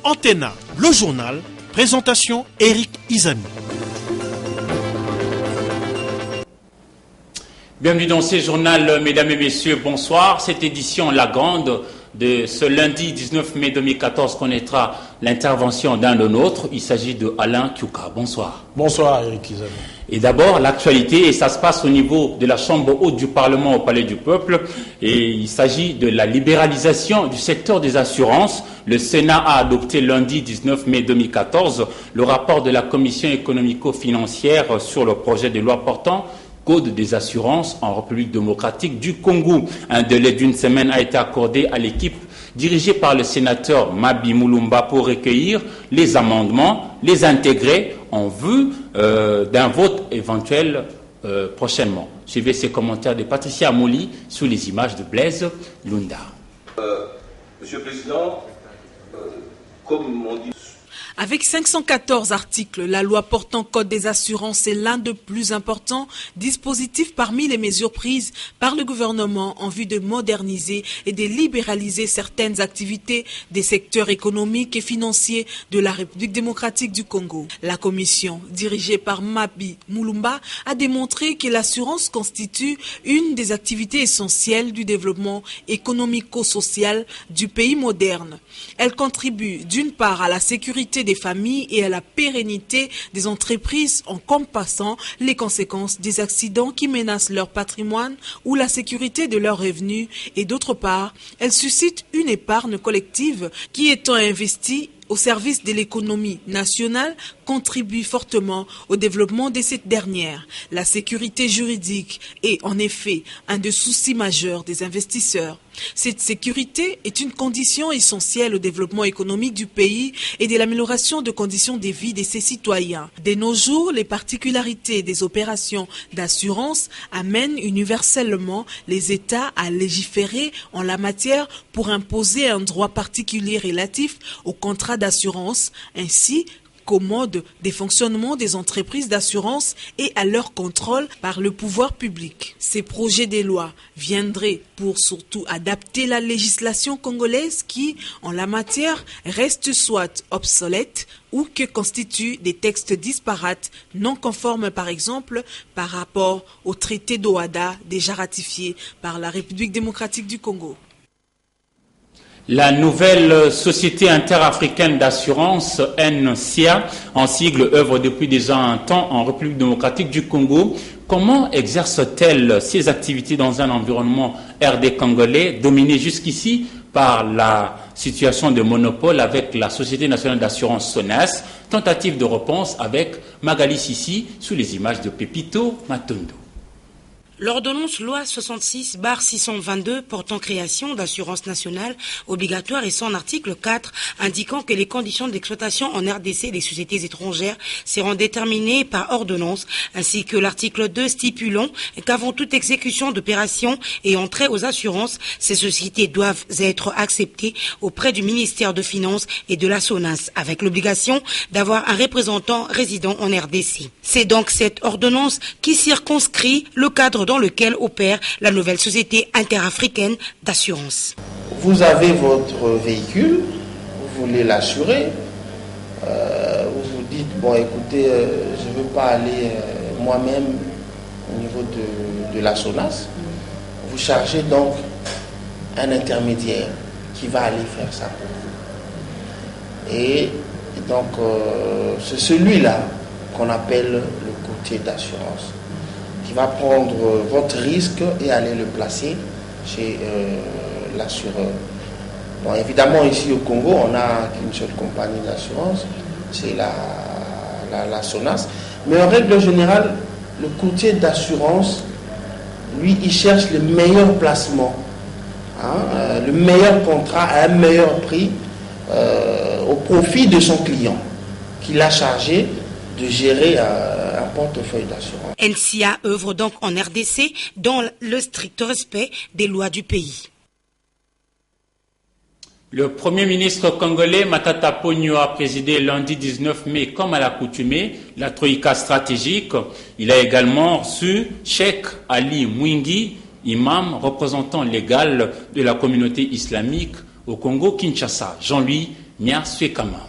Antena, le journal, présentation Eric Izami. Bienvenue dans ce journal, mesdames et messieurs, bonsoir. Cette édition, la grande, de ce lundi 19 mai 2014 connaîtra l'intervention d'un de nôtres. Il s'agit de Alain Kiouka. Bonsoir. Bonsoir Eric Izami. Et d'abord, l'actualité, et ça se passe au niveau de la Chambre haute du Parlement au Palais du Peuple. Et il s'agit de la libéralisation du secteur des assurances. Le Sénat a adopté lundi 19 mai 2014 le rapport de la Commission économico-financière sur le projet de loi portant Code des assurances en République démocratique du Congo. Un délai d'une semaine a été accordé à l'équipe dirigée par le sénateur Mabi Mulumba pour recueillir les amendements, les intégrer en vue d'un vote éventuel prochainement. Suivez ces commentaires de Patricia Amoli sous les images de Blaise Lunda. Monsieur le Président, comme on dit... Avec 514 articles, la loi portant Code des assurances est l'un des plus importants dispositifs parmi les mesures prises par le gouvernement en vue de moderniser et de libéraliser certaines activités des secteurs économiques et financiers de la République démocratique du Congo. La commission, dirigée par Mabi Mulumba, a démontré que l'assurance constitue une des activités essentielles du développement économico-social du pays moderne. Elle contribue d'une part à la sécurité des familles et à la pérennité des entreprises en combattant les conséquences des accidents qui menacent leur patrimoine ou la sécurité de leurs revenus, et d'autre part, elle suscite une épargne collective qui, étant investie au service de l'économie nationale, contribue fortement au développement de cette dernière. La sécurité juridique est en effet un des soucis majeurs des investisseurs. Cette sécurité est une condition essentielle au développement économique du pays et de l'amélioration des conditions de vie de ses citoyens. De nos jours, les particularités des opérations d'assurance amènent universellement les États à légiférer en la matière pour imposer un droit particulier relatif aux contrats d'assurance, ainsi qu'au mode de fonctionnement des entreprises d'assurance et à leur contrôle par le pouvoir public. Ces projets de loi viendraient pour surtout adapter la législation congolaise qui, en la matière, reste soit obsolète ou que constituent des textes disparates, non conformes par exemple par rapport au traité d'Oada déjà ratifié par la République démocratique du Congo. La nouvelle Société interafricaine d'assurance, NCA, en sigle, œuvre depuis déjà un temps en République démocratique du Congo. Comment exerce-t-elle ses activités dans un environnement RD congolais dominé jusqu'ici par la situation de monopole avec la Société nationale d'assurance SONAS? Tentative de réponse avec Magali Sissi sous les images de Pepito Matondo. L'ordonnance loi 66/622 portant création d'assurance nationale obligatoire et son article 4 indiquant que les conditions d'exploitation en RDC des sociétés étrangères seront déterminées par ordonnance, ainsi que l'article 2 stipulant qu'avant toute exécution d'opérations et entrée aux assurances, ces sociétés doivent être acceptées auprès du ministère de Finances et de la SONAS, avec l'obligation d'avoir un représentant résident en RDC. C'est donc cette ordonnance qui circonscrit le cadre dans lequel opère la nouvelle Société interafricaine d'assurance. Vous avez votre véhicule, vous voulez l'assurer, vous vous dites, bon écoutez, je ne veux pas aller moi-même au niveau de la SONAS. Vous chargez donc un intermédiaire qui va aller faire ça pour vous. Et donc, c'est celui-là qu'on appelle le courtier d'assurance, qui va prendre votre risque et aller le placer chez l'assureur. Bon, évidemment, ici au Congo, on n'a qu'une seule compagnie d'assurance, c'est la SONAS. Mais en règle générale, le courtier d'assurance, lui, il cherche le meilleur placement, le meilleur contrat à un meilleur prix au profit de son client, qu'il a chargé de gérer un portefeuille d'assurance. NCA œuvre donc en RDC dans le strict respect des lois du pays. Le Premier ministre congolais Matata Ponyo a présidé lundi 19 mai, comme à l'accoutumée, la troïka stratégique. Il a également reçu Cheikh Ali Mwingi, imam représentant légal de la communauté islamique au Congo-Kinshasa. Jean-Louis Nia Suekama.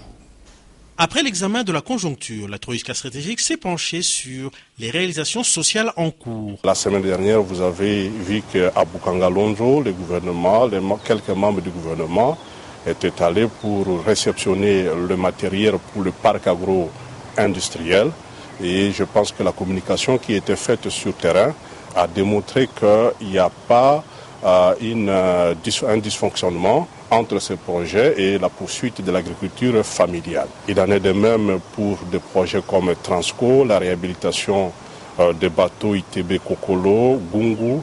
Après l'examen de la conjoncture, la Troïka stratégique s'est penchée sur les réalisations sociales en cours. La semaine dernière, vous avez vu qu'à Bukanga-Londro, le gouvernement, quelques membres du gouvernement étaient allés pour réceptionner le matériel pour le parc agro-industriel. Et je pense que la communication qui était faite sur terrain a démontré qu'il n'y a pas un dysfonctionnement entre ces projets et la poursuite de l'agriculture familiale. Il en est de même pour des projets comme Transco, la réhabilitation des bateaux ITB Kokolo, Gungu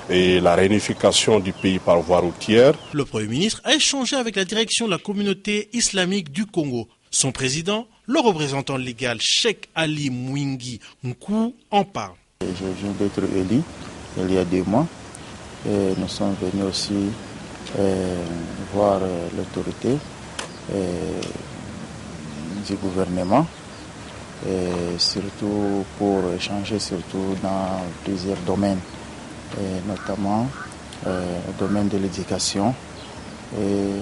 et la réunification du pays par voie routière. Le Premier ministre a échangé avec la direction de la communauté islamique du Congo. Son président, le représentant légal Cheikh Ali Mwingi Nkou, en parle. Je viens d'être élu il y a 2 mois et nous sommes venus aussi voir l'autorité du gouvernement, et surtout pour échanger surtout dans plusieurs domaines, et notamment le domaine de l'éducation et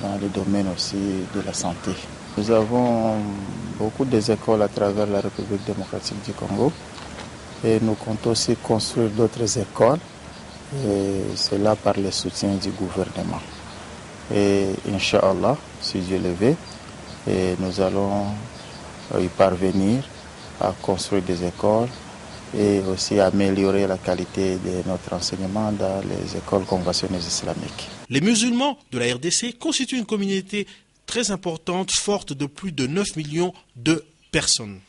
dans le domaine aussi de la santé. Nous avons beaucoup d'écoles à travers la République démocratique du Congo et nous comptons aussi construire d'autres écoles. Et cela par le soutien du gouvernement. Et Inch'Allah, si Dieu le veut, nous allons y parvenir à construire des écoles et aussi améliorer la qualité de notre enseignement dans les écoles conventionnelles islamiques. Les musulmans de la RDC constituent une communauté très importante, forte de plus de 9 millions de personnes.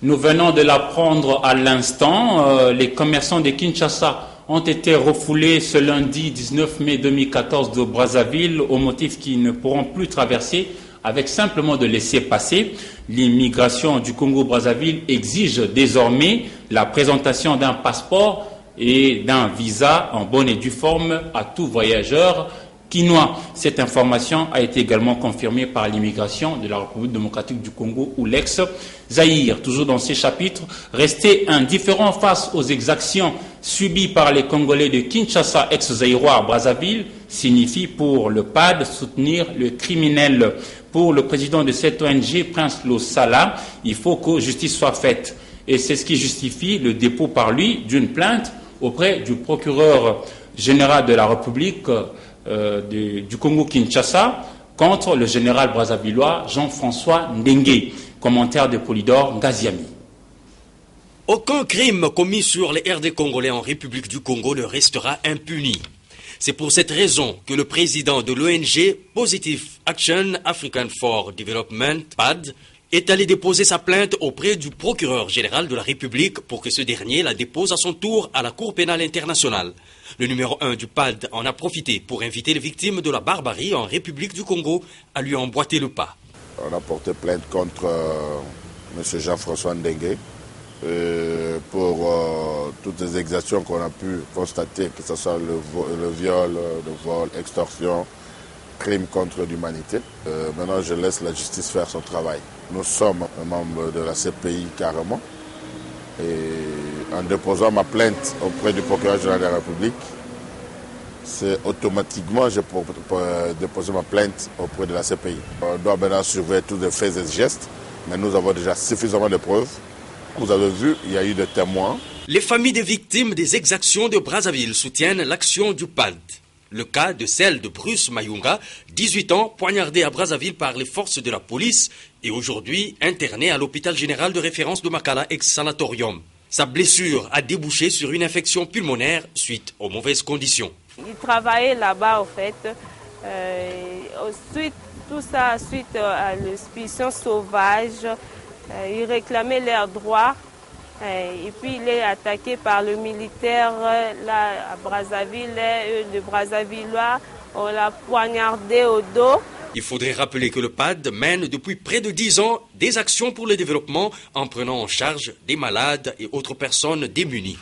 Nous venons de l'apprendre à l'instant, les commerçants de Kinshasa ont été refoulés ce lundi 19 mai 2014 de Brazzaville au motif qu'ils ne pourront plus traverser avec simplement de laisser passer. L'immigration du Congo-Brazzaville exige désormais la présentation d'un passeport et d'un visa en bonne et due forme à tout voyageur quinois. Cette information a été également confirmée par l'immigration de la République démocratique du Congo ou l'ex-Zaïre. Toujours dans ces chapitres, rester indifférent face aux exactions subies par les Congolais de Kinshasa, ex-Zaïrois à Brazzaville, signifie pour le PAD soutenir le criminel. Pour le président de cette ONG, Prince Losala, il faut que justice soit faite. Et c'est ce qui justifie le dépôt par lui d'une plainte auprès du procureur général de la République du Congo-Kinshasa contre le général brazzavillois Jean-François Ndengue. Commentaire de Polydore Ngaziami. Aucun crime commis sur les RD congolais en République du Congo ne restera impuni. C'est pour cette raison que le président de l'ONG Positive Action African for Development, PAD, est allé déposer sa plainte auprès du procureur général de la République pour que ce dernier la dépose à son tour à la Cour pénale internationale. Le numéro 1 du PAD en a profité pour inviter les victimes de la barbarie en République du Congo à lui emboîter le pas. On a porté plainte contre M. Jean-François Ndengue pour toutes les exactions qu'on a pu constater, que ce soit le viol, le vol, extorsion, crime contre l'humanité. Maintenant, je laisse la justice faire son travail. Nous sommes membres de la CPI carrément. Et en déposant ma plainte auprès du procureur général de la République, c'est automatiquement je peux déposer ma plainte auprès de la CPI. On doit maintenant surveiller tous les faits et gestes, mais nous avons déjà suffisamment de preuves. Vous avez vu, il y a eu des témoins. Les familles des victimes des exactions de Brazzaville soutiennent l'action du PAD. Le cas de celle de Bruce Mayunga, 18 ans, poignardé à Brazzaville par les forces de la police et aujourd'hui interné à l'hôpital général de référence de Makala, ex-sanatorium. Sa blessure a débouché sur une infection pulmonaire suite aux mauvaises conditions. Il travaillait là-bas, en fait. Tout ça, suite à l'expulsion sauvage, il réclamait leurs droits. Et puis il est attaqué par le militaire là, à Brazzaville. Le Brazzavillois, on l'a poignardé au dos. Il faudrait rappeler que le PAD mène depuis près de 10 ans des actions pour le développement en prenant en charge des malades et autres personnes démunies.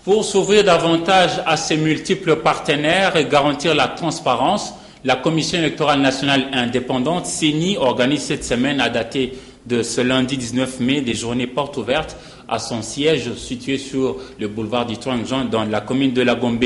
Pour s'ouvrir davantage à ces multiples partenaires et garantir la transparence, la Commission électorale nationale indépendante, CENI, organise cette semaine à dater de ce lundi 19 mai des journées portes ouvertes à son siège situé sur le boulevard du Touangeon dans la commune de la Gombe,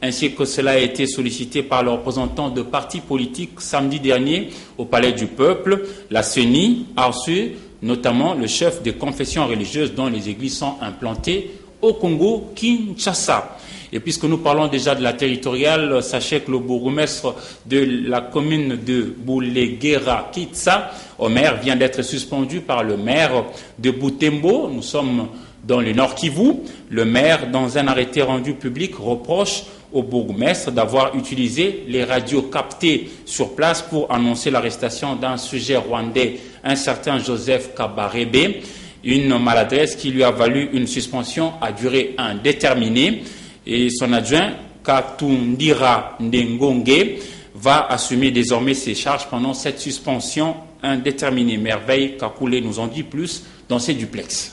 ainsi que cela a été sollicité par les représentants de partis politiques samedi dernier au Palais du Peuple. La CENI a reçu notamment le chef des confessions religieuses dont les églises sont implantées au Congo, Kinshasa. Et puisque nous parlons déjà de la territoriale, sachez que le bourgmestre de la commune de Bouleguera, Kitsa, Omer, vient d'être suspendu par le maire de Butembo. Nous sommes dans le Nord Kivu. Le maire, dans un arrêté rendu public, reproche au bourgmestre d'avoir utilisé les radios captées sur place pour annoncer l'arrestation d'un sujet rwandais, un certain Joseph Kabarebe, une maladresse qui lui a valu une suspension à durée indéterminée. Et son adjoint, Katundira Ndengonge, va assumer désormais ses charges pendant cette suspension indéterminée. Merveille Kakule nous en dit plus dans ses duplex.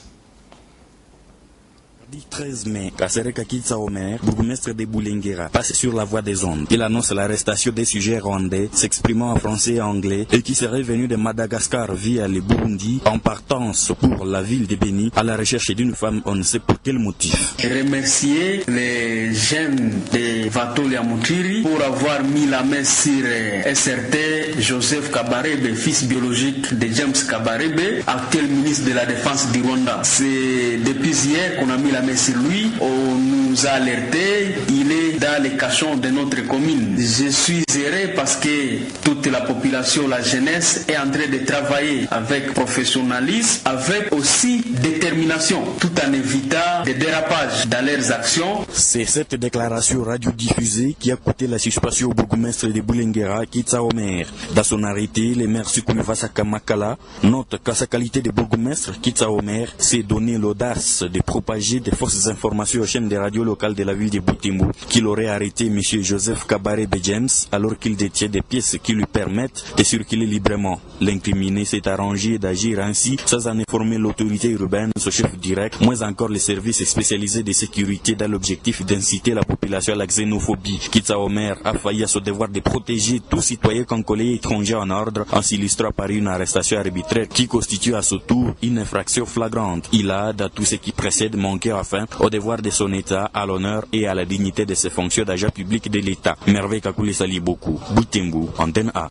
13 mai, Kasereka Kitsa Omer, bourgmestre de Bouleguera, passe sur la voie des ondes. Il annonce l'arrestation des sujets rwandais, s'exprimant en français et anglais, et qui seraient venus de Madagascar via le Burundi, en partance pour la ville de Beni, à la recherche d'une femme, on ne sait pour quel motif. Remercier les jeunes de Vatolia Mutiri pour avoir mis la main sur un certain Joseph Kabarebe, fils biologique de James Kabarebe, actuel ministre de la Défense du Rwanda. C'est depuis hier qu'on a mis la main sur lui. On nous a alerté, il est dans les cachons de notre commune. Je suis heureux parce que toute la population, la jeunesse, est en train de travailler avec professionnalisme, avec aussi détermination, tout en évitant des dérapages dans leurs actions. C'est cette déclaration radiodiffusée qui a coûté la suspension au bourgmestre de Bouleguera, Kitsa Omer. Dans son arrêté, le maire Sukumivasa Kamakala note qu'à sa qualité de bourgmestre, Kitsa Omer s'est donné l'audace de propager des fausses informations aux chaînes de radio locales de la ville de Butembo qu'il aurait arrêté M. Joseph Kabarebe James alors qu'il détient des pièces qui lui permettent de circuler librement. L'incriminé s'est arrangé d'agir ainsi sans en informer l'autorité urbaine, son chef direct, moins encore les services spécialisés de sécurité dans l'objectif d'inciter la population à la xénophobie. Kitsa Omer a failli à son devoir de protéger tout citoyen congolais étranger en ordre en s'illustrant par une arrestation arbitraire qui constitue à son tour une infraction flagrante. Il a, dans tout ce qui précède, manqué enfin au devoir de son État, à l'honneur et à la dignité de ses fonctions d'agent public de l'État. Merveille Kakule Saliboku, Butembo, Antenne A.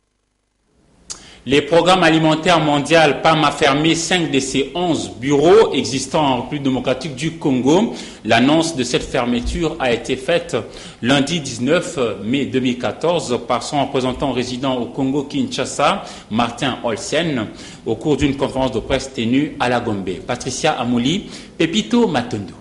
Les programmes alimentaires mondiaux PAM a fermé 5 de ses 11 bureaux existants en République démocratique du Congo. L'annonce de cette fermeture a été faite lundi 19 mai 2014 par son représentant résident au Congo Kinshasa, Martin Olsen, au cours d'une conférence de presse tenue à la Gombe. Patricia Amouli, Pepito Matondo.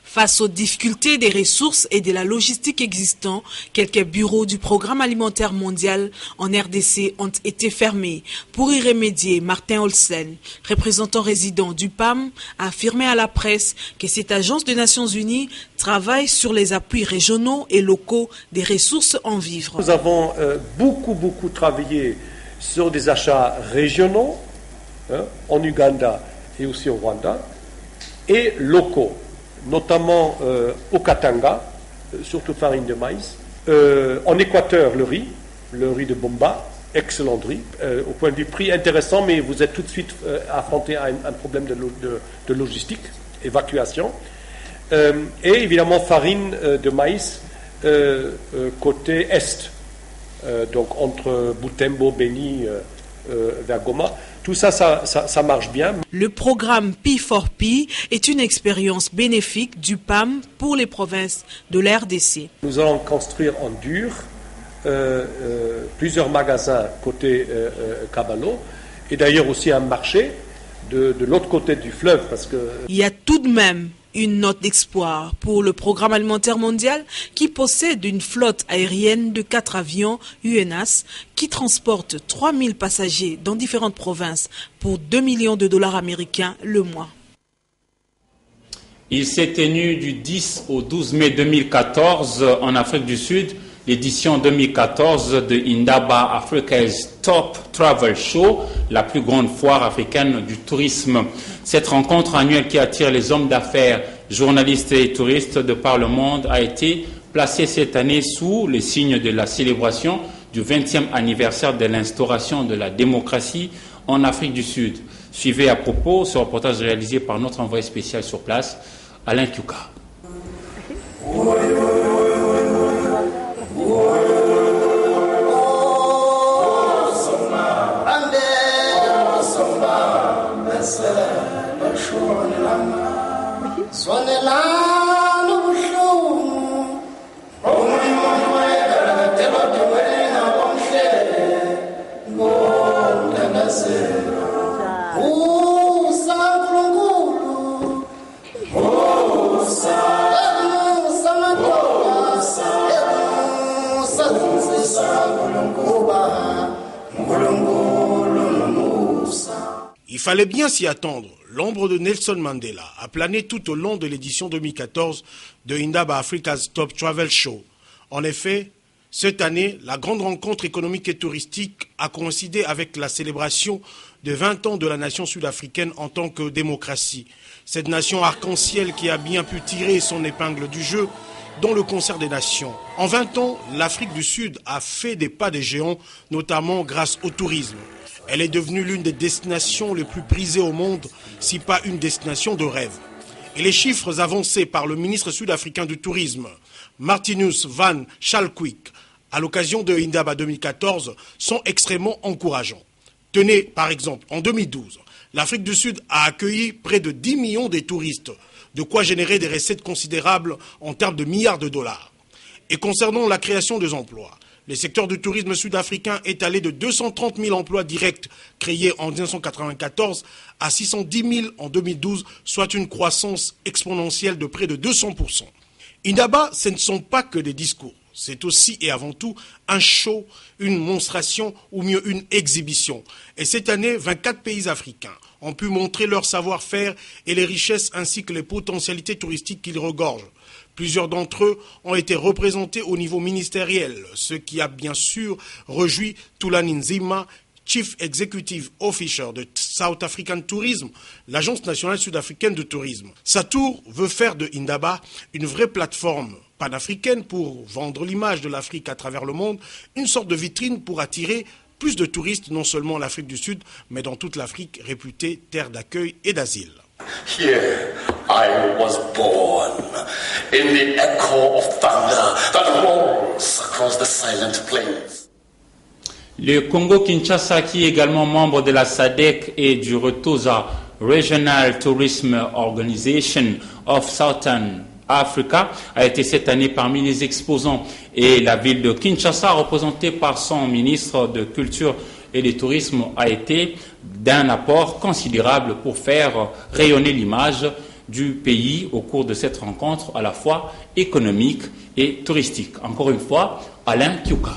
Face aux difficultés des ressources et de la logistique existants, quelques bureaux du Programme alimentaire mondial en RDC ont été fermés. Pour y remédier, Martin Olsen, représentant résident du PAM, a affirmé à la presse que cette agence des Nations Unies travaille sur les appuis régionaux et locaux des ressources en vivres. Nous avons beaucoup travaillé sur des achats régionaux en Uganda et aussi au Rwanda et locaux, notamment au Katanga, surtout farine de maïs. En Équateur, le riz de Bomba, excellent riz. Au point de vue prix, intéressant, mais vous êtes tout de suite affronté à un problème de logistique, évacuation. Et évidemment, farine de maïs côté est, donc entre Butembo, Beni, vers Goma. Tout ça marche bien. Le programme P4P est une expérience bénéfique du PAM pour les provinces de l'RDC. Nous allons construire en dur plusieurs magasins côté Kabalo et d'ailleurs aussi un marché de l'autre côté du fleuve. Parce que il y a tout de même une note d'espoir pour le Programme alimentaire mondial qui possède une flotte aérienne de 4 avions UNAS qui transportent 3000 passagers dans différentes provinces pour 2 millions de dollars américains le mois. Il s'est tenu du 10 au 12 mai 2014 en Afrique du Sud l'édition 2014 de Indaba Africa's Top Travel Show, la plus grande foire africaine du tourisme. Cette rencontre annuelle qui attire les hommes d'affaires, journalistes et touristes de par le monde a été placée cette année sous le signe de la célébration du 20e anniversaire de l'instauration de la démocratie en Afrique du Sud. Suivez à propos ce reportage réalisé par notre envoyé spécial sur place, Alain Kyuka. Il fallait bien s'y attendre. L'ombre de Nelson Mandela a plané tout au long de l'édition 2014 de Indaba Africa's Top Travel Show. En effet, cette année, la grande rencontre économique et touristique a coïncidé avec la célébration de 20 ans de la nation sud-africaine en tant que démocratie. Cette nation arc-en-ciel qui a bien pu tirer son épingle du jeu dans le concert des nations. En 20 ans, l'Afrique du Sud a fait des pas des géants, notamment grâce au tourisme. Elle est devenue l'une des destinations les plus prisées au monde, si pas une destination de rêve. Et les chiffres avancés par le ministre sud-africain du Tourisme, Martinus van Schalkwyk, à l'occasion de Indaba 2014, sont extrêmement encourageants. Tenez, par exemple, en 2012, l'Afrique du Sud a accueilli près de 10 millions de touristes, de quoi générer des recettes considérables en termes de milliards de dollars. Et concernant la création des emplois, le secteur du tourisme sud-africain est allé de 230 000 emplois directs créés en 1994 à 610 000 en 2012, soit une croissance exponentielle de près de 200%. Indaba, ce ne sont pas que des discours. C'est aussi et avant tout un show, une monstration ou mieux une exhibition. Et cette année, 24 pays africains ont pu montrer leur savoir-faire et les richesses ainsi que les potentialités touristiques qu'ils regorgent. Plusieurs d'entre eux ont été représentés au niveau ministériel, ce qui a bien sûr réjoui Thulani Nzima, Chief Executive Officer de South African Tourism, l'agence nationale sud-africaine de tourisme. Sa tour veut faire de Indaba une vraie plateforme panafricaine pour vendre l'image de l'Afrique à travers le monde, une sorte de vitrine pour attirer plus de touristes, non seulement en Afrique du Sud, mais dans toute l'Afrique réputée terre d'accueil et d'asile. Here I was born, in the echo of thunder that rolls across the silent plains. Le Congo-Kinshasa, qui est également membre de la SADC et du Retoza Regional Tourism Organization of Southern Africa, a été cette année parmi les exposants. Et la ville de Kinshasa, représentée par son ministre de Culture et du Tourisme, a été d'un apport considérable pour faire rayonner l'image du pays au cours de cette rencontre à la fois économique et touristique. Encore une fois, Alain Kyuka.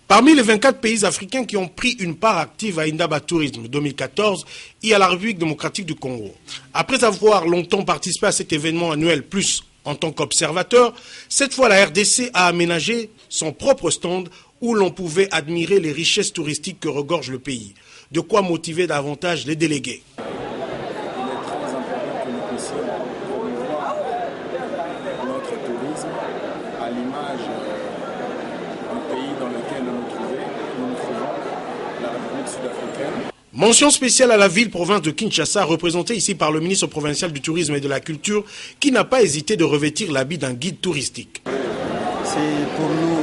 Parmi les 24 pays africains qui ont pris une part active à Indaba Tourisme 2014, il y a la République démocratique du Congo. Après avoir longtemps participé à cet événement annuel, plus en tant qu'observateur, cette fois la RDC a aménagé son propre stand où l'on pouvait admirer les richesses touristiques que regorge le pays. De quoi motiver davantage les délégués. Mention spéciale à la ville-province de Kinshasa, représentée ici par le ministre provincial du Tourisme et de la Culture, qui n'a pas hésité de revêtir l'habit d'un guide touristique. C'est pour nous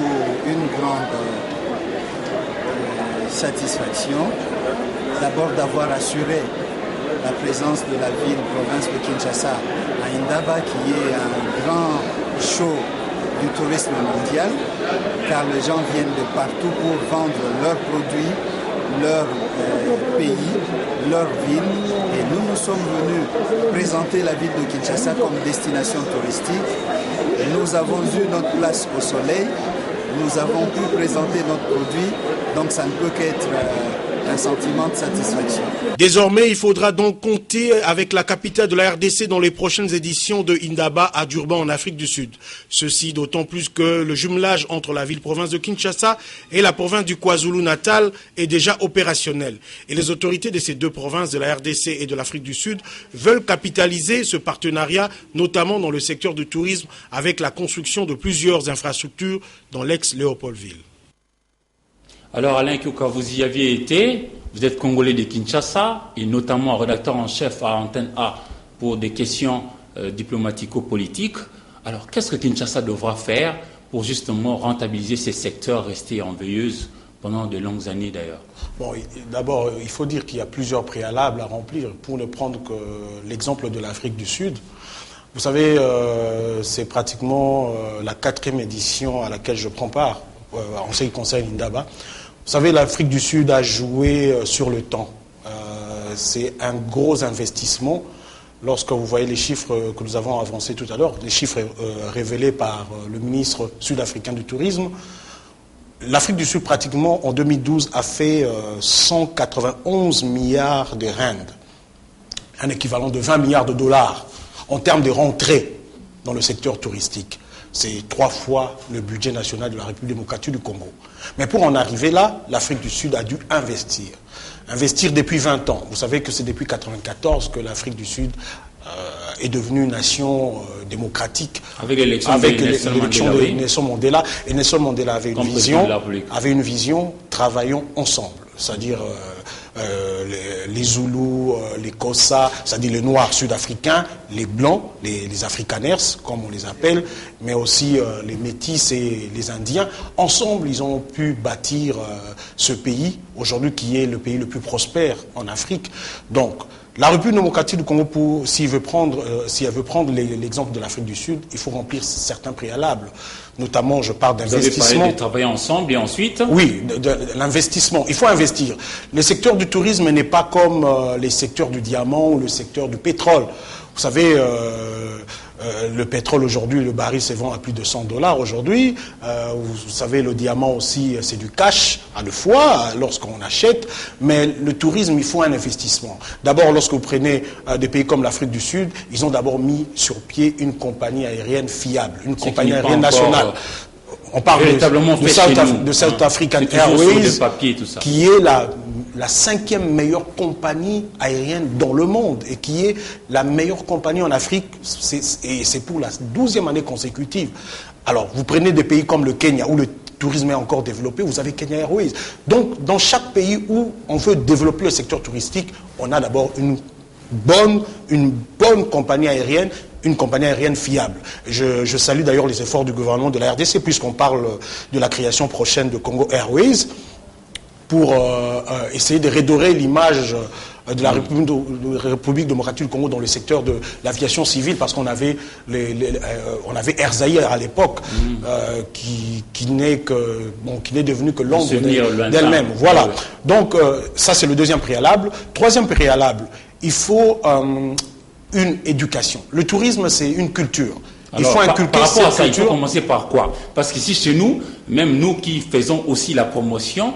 une grande satisfaction, d'abord d'avoir assuré la présence de la ville-province de Kinshasa à Indaba, qui est un grand show du tourisme mondial, car les gens viennent de partout pour vendre leurs produits, leur pays, leur ville, et nous sommes venus présenter la ville de Kinshasa comme destination touristique. Nous avons eu notre place au soleil, nous avons pu présenter notre produit, donc ça ne peut qu'être un sentiment de satisfaction. Désormais, il faudra donc compter avec la capitale de la RDC dans les prochaines éditions de Indaba à Durban en Afrique du Sud. Ceci d'autant plus que le jumelage entre la ville-province de Kinshasa et la province du KwaZulu-Natal est déjà opérationnel. Et les autorités de ces deux provinces, de la RDC et de l'Afrique du Sud, veulent capitaliser ce partenariat, notamment dans le secteur du tourisme, avec la construction de plusieurs infrastructures dans l'ex-Léopoldville. Alors Alain Kyuka, vous y aviez été, Vous êtes Congolais de Kinshasa et notamment rédacteur en chef à Antenne A pour des questions diplomatico-politiques. Alors, qu'est-ce que Kinshasa devra faire pour justement rentabiliser ces secteurs restés en veilleuse pendant de longues années d'ailleurs? Bon, d'abord, il faut dire qu'il y a plusieurs préalables à remplir. Pour ne prendre que l'exemple de l'Afrique du Sud, vous savez, c'est pratiquement la 4e édition à laquelle je prends part en ce qui concerne Indaba. Vous savez, l'Afrique du Sud a joué sur le temps. C'est un gros investissement. Lorsque vous voyez les chiffres que nous avons avancés tout à l'heure, les chiffres révélés par le ministre sud-africain du Tourisme, l'Afrique du Sud, pratiquement, en 2012, a fait 191 milliards de rand, un équivalent de 20 milliards de dollars en termes de rentrée dans le secteur touristique. C'est 3 fois le budget national de la République démocratique du Congo. Mais pour en arriver là, l'Afrique du Sud a dû investir. Investir depuis 20 ans. Vous savez que c'est depuis 1994 que l'Afrique du Sud est devenue une nation démocratique. Avec l'élection de Nelson Mandela. Et Nelson Mandela avait une vision, travaillons ensemble. C'est-à-dire les Zoulous, les Kossa, c'est-à-dire les Noirs sud-africains, les Blancs, les Afrikaners, comme on les appelle, mais aussi les Métis et les Indiens. Ensemble, ils ont pu bâtir ce pays, aujourd'hui qui est le pays le plus prospère en Afrique. Donc, la République démocratique du Congo, si elle veut prendre l'exemple de l'Afrique du Sud, il faut remplir certains préalables. Notamment, je parle d'investissement. Vous avez parlé de travailler ensemble et ensuite? Oui, de l'investissement. Il faut investir. Le secteur du tourisme n'est pas comme les secteurs du diamant ou le secteur du pétrole. Vous savez, le pétrole aujourd'hui, le baril se vend à plus de $100 aujourd'hui. Vous savez, le diamant aussi, c'est du cash à la fois lorsqu'on achète. Mais le tourisme, il faut un investissement. D'abord, lorsque vous prenez des pays comme l'Afrique du Sud, ils ont d'abord mis sur pied une compagnie aérienne fiable, une compagnie aérienne nationale. On parle de South African Airways, qui est la 5e meilleure compagnie aérienne dans le monde et qui est la meilleure compagnie en Afrique, et c'est pour la 12e année consécutive. Alors, vous prenez des pays comme le Kenya, où le tourisme est encore développé, vous avez Kenya Airways. Donc, dans chaque pays où on veut développer le secteur touristique, on a d'abord une bonne compagnie aérienne, une compagnie aérienne fiable. Je salue d'ailleurs les efforts du gouvernement de la RDC, puisqu'on parle de la création prochaine de Congo Airways, pour essayer de redorer l'image de la République démocratique du Congo dans le secteur de l'aviation civile, parce qu'on avait Air Zaïre à l'époque, qui n'est devenu que l'ombre d'elle-même. Voilà. Ouais. Donc ça, c'est le deuxième préalable. Troisième préalable, il faut une éducation. Le tourisme, c'est une culture. Alors, il faut inculquer cette culture. Il faut commencer par quoi? Parce qu'ici, chez nous, même nous qui faisons aussi la promotion,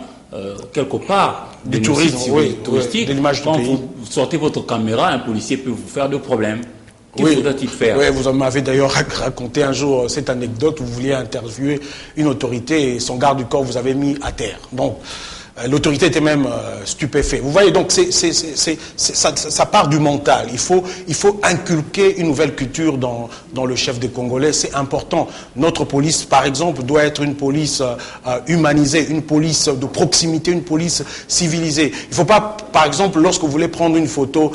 quelque part, du tourisme touristique, quand vous sortez votre caméra, un policier peut vous faire de problèmes. Qu'est-ce faudra-t-il faire? Oui, vous m'avez d'ailleurs raconté un jour cette anecdote où vous vouliez interviewer une autorité et son garde du corps vous avait mis à terre. Donc, l'autorité était même stupéfaite. Vous voyez, donc ça part du mental. Il faut inculquer une nouvelle culture dans le chef des Congolais. C'est important. Notre police, par exemple, doit être une police humanisée, une police de proximité, une police civilisée. Il ne faut pas, par exemple, lorsque vous voulez prendre une photo...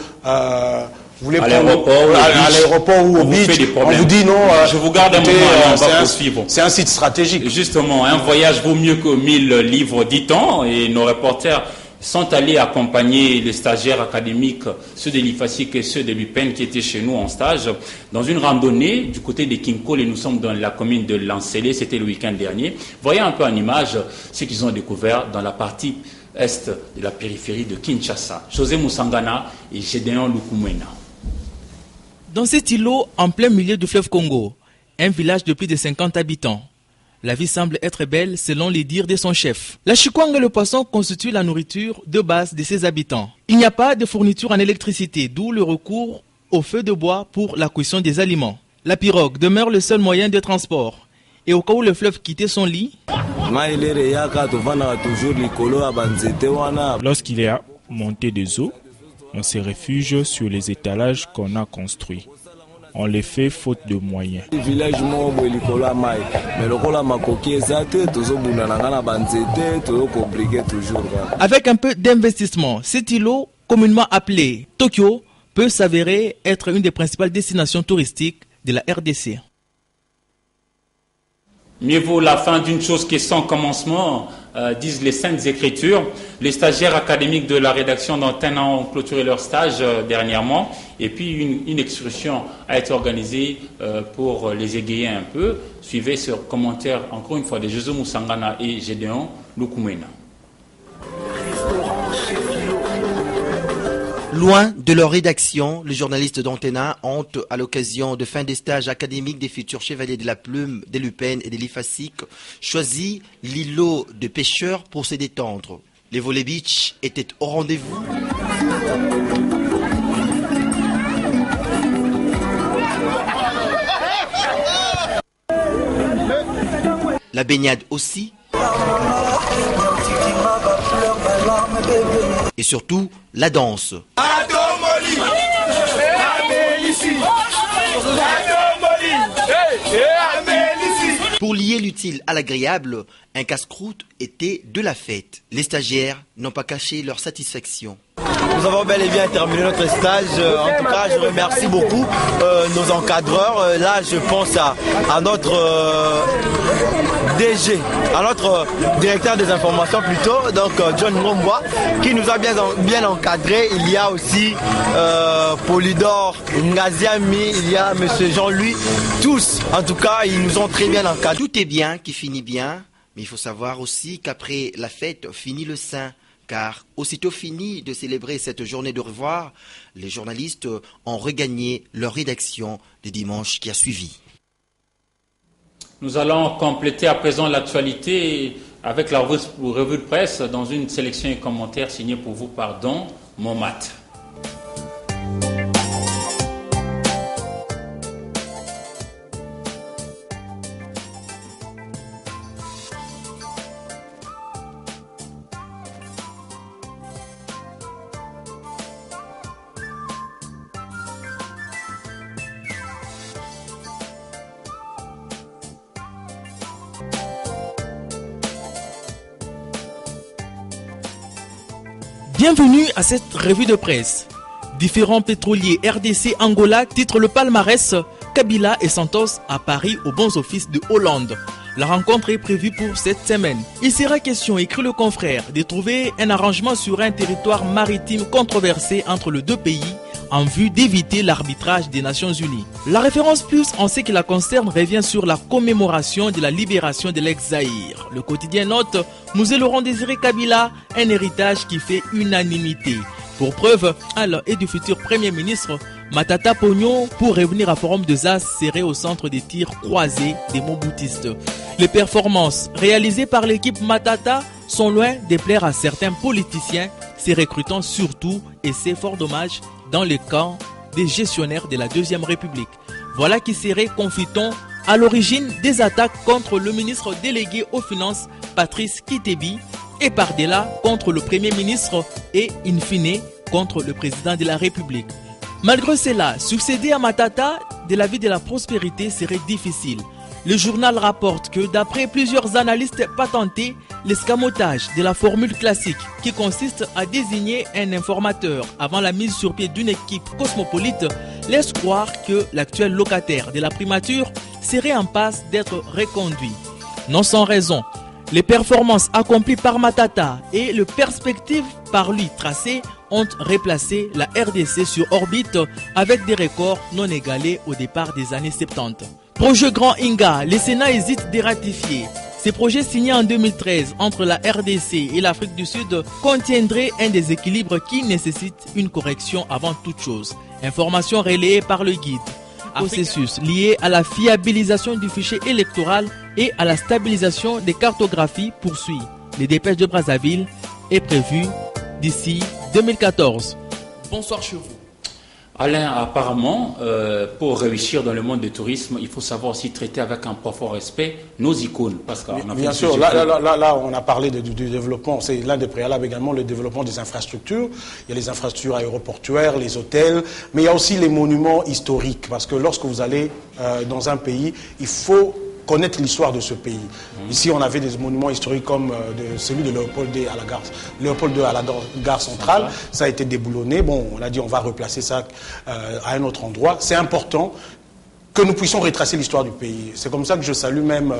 vous voulez à l'aéroport ou au beach, on vous dit non, je vous garde un moment, c'est un site stratégique. Justement, un voyage vaut mieux que 1000 livres, dit-on, et nos reporters sont allés accompagner les stagiaires académiques, ceux de l'IFASIC et ceux de l'UPEN qui étaient chez nous en stage, dans une randonnée du côté de Kinkole, et nous sommes dans la commune de Lansele, c'était le week-end dernier. Voyez un peu en image ce qu'ils ont découvert dans la partie est de la périphérie de Kinshasa. José Moussangana et Gédéon Lukumwena. Dans cet îlot, en plein milieu du fleuve Congo, un village de plus de 50 habitants. La vie semble être belle selon les dires de son chef. La chikwang et le poisson constituent la nourriture de base de ses habitants. Il n'y a pas de fourniture en électricité, d'où le recours au feu de bois pour la cuisson des aliments. La pirogue demeure le seul moyen de transport. Et au cas où le fleuve quittait son lit, lorsqu'il y a montée des eaux, on se réfugie sur les étalages qu'on a construits. on les fait faute de moyens. Avec un peu d'investissement, cet îlot, communément appelé Tokyo, peut s'avérer être une des principales destinations touristiques de la RDC. Mieux vaut la fin d'une chose que son commencement, disent les Saintes Écritures. Les stagiaires académiques de la rédaction d'Antenne ont clôturé leur stage dernièrement. Et puis une excursion a été organisée pour les égayer un peu. Suivez ce commentaire encore une fois de José Moussangana et Gédéon Lukumena. Loin de leur rédaction, les journalistes d'Antena ont, à l'occasion de fin des stages académiques des futurs chevaliers de la Plume, des Lupin et des Lifasic, choisi l'îlot de pêcheurs pour se détendre. Les volets beach étaient au rendez-vous. La baignade aussi. Et surtout, la danse. Pour lier l'utile à l'agréable, un casse-croûte était de la fête. Les stagiaires n'ont pas caché leur satisfaction. Nous avons bel et bien terminé notre stage. En tout cas, je remercie beaucoup nos encadreurs. Là, je pense à notre DG, à notre directeur des informations plutôt, donc John Ngomboa, qui nous a bien encadrés. Il y a aussi Polydor Ngaziami, il y a M. Jean-Louis. Tous, en tout cas, ils nous ont très bien encadrés. Tout est bien qui finit bien, mais il faut savoir aussi qu'après la fête finit le saint. Car aussitôt fini de célébrer cette journée de revoir, les journalistes ont regagné leur rédaction le dimanche qui a suivi. Nous allons compléter à présent l'actualité avec la revue de presse dans une sélection et commentaires signés pour vous par Don Momat. Bienvenue à cette revue de presse. Différents pétroliers RDC Angola titrent le palmarès Kabila et Santos à Paris aux bons offices de Hollande. La rencontre est prévue pour cette semaine. Il sera question, écrit le confrère, de trouver un arrangement sur un territoire maritime controversé entre les deux pays en vue d'éviter l'arbitrage des Nations Unies. La référence plus en ce qui la concerne revient sur la commémoration de la libération de l'ex-Zaïre. Le quotidien note « Musée Laurent Désiré Kabila, un héritage qui fait unanimité ». Pour preuve, alors et du futur Premier ministre, Matata Pogno pour revenir à Forum de Zas serré au centre des tirs croisés des Mobutistes. Les performances réalisées par l'équipe Matata sont loin de plaire à certains politiciens, se recrutant surtout, et c'est fort dommage, dans le camp des gestionnaires de la Deuxième République. Voilà qui serait, confie-t-on, à l'origine des attaques contre le ministre délégué aux Finances, Patrice Kitebi, et par-delà contre le Premier ministre et, in fine, contre le Président de la République. Malgré cela, succéder à Matata de la vie de la prospérité serait difficile. Le journal rapporte que d'après plusieurs analystes patentés, l'escamotage de la formule classique qui consiste à désigner un informateur avant la mise sur pied d'une équipe cosmopolite laisse croire que l'actuel locataire de la primature serait en passe d'être reconduit. Non sans raison, les performances accomplies par Matata et les perspectives par lui tracées ont replacé la RDC sur orbite avec des records non égalés au départ des années 70. Projet Grand Inga, le Sénat hésite de ratifier. Ces projets signés en 2013 entre la RDC et l'Afrique du Sud contiendraient un déséquilibre qui nécessite une correction avant toute chose. Information relayée par le guide. Processus lié à la fiabilisation du fichier électoral et à la stabilisation des cartographies poursuit. Les dépêches de Brazzaville est prévu d'ici 2014. Bonsoir chez vous. Alain, apparemment, pour réussir dans le monde du tourisme, il faut savoir aussi traiter avec un profond respect nos icônes. Parce bien sûr, là, on a parlé du développement, c'est l'un des préalables également, le développement des infrastructures. Il y a les infrastructures aéroportuaires, les hôtels, mais il y a aussi les monuments historiques. Parce que lorsque vous allez dans un pays, il faut connaître l'histoire de ce pays. Ici, on avait des monuments historiques comme celui de Léopold II à la gare centrale. Ça a été déboulonné. Bon, on a dit on va replacer ça à un autre endroit. C'est important que nous puissions retracer l'histoire du pays. C'est comme ça que je salue même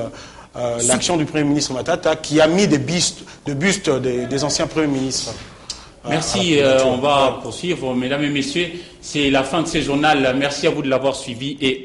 l'action du Premier ministre Matata qui a mis des bustes des anciens Premiers ministres. Merci, on va poursuivre. Mesdames et messieurs, c'est la fin de ce journal. Merci à vous de l'avoir suivi et